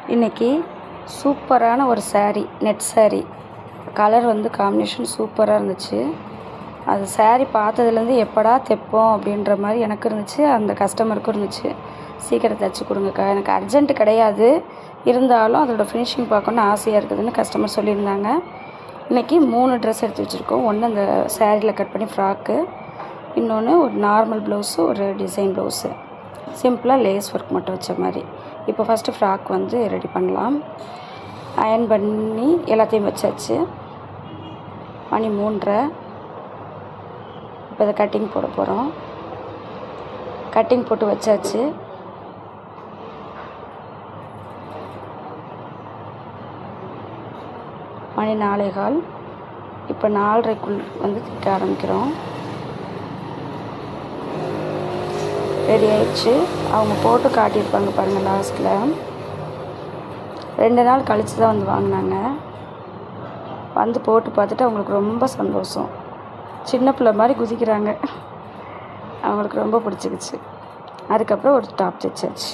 இன்றைக்கி சூப்பரான ஒரு saree, நெட் saree. கலர் வந்து காம்பினேஷன் சூப்பராக இருந்துச்சு. அது saree பார்த்ததுலேருந்து எப்படா தைப்போம் அப்படின்ற மாதிரி எனக்கு இருந்துச்சு, அந்த கஸ்டமருக்கும் இருந்துச்சு. சீக்கிரம் தைச்சி கொடுங்கக்கா, எனக்கு அர்ஜென்ட்டு கிடையாது, இருந்தாலும் அதோடய ஃபினிஷிங் பார்க்கணுன்னு ஆசையாக இருக்குதுன்னு கஸ்டமர் சொல்லியிருந்தாங்க. இன்றைக்கி 3 ட்ரெஸ் எடுத்து வச்சுருக்கோம். ஒன்று அந்த சேரீயில் கட் பண்ணி ஃப்ராக்கு, இன்னொன்று ஒரு நார்மல் ப்ளவுஸு, ஒரு டிசைன் ப்ளவுஸு, சிம்பிளாக லேஸ் ஒர்க் மட்டும் வச்ச மாதிரி. இப்போ ஃபஸ்ட்டு ஃப்ராக் வந்து ரெடி பண்ணலாம். அயர்ன் பண்ணி எல்லாத்தையும் வச்சாச்சு. மணி 3:30. இப்போ இதை கட்டிங் போட போகிறோம். கட்டிங் போட்டு வச்சாச்சு. மணி 4:15. இப்போ 4:30க்குள் வந்து தைக்க ஆரம்பிக்கிறோம். ரெடி ஆயிடுச்சு. அவங்க போட்டு காட்டியிருப்பாங்க பாருங்கள் லாஸ்ட்டில். 2 நாள் கழித்து தான் வந்து வாங்கினாங்க. வந்து போட்டு பார்த்துட்டு அவங்களுக்கு ரொம்ப சந்தோஷம். சின்ன பிள்ளை மாதிரி குதிக்கிறாங்க. அவங்களுக்கு ரொம்ப பிடிச்சிக்கிச்சு. அதுக்கப்புறம் ஒரு டாப் தைச்சாச்சு.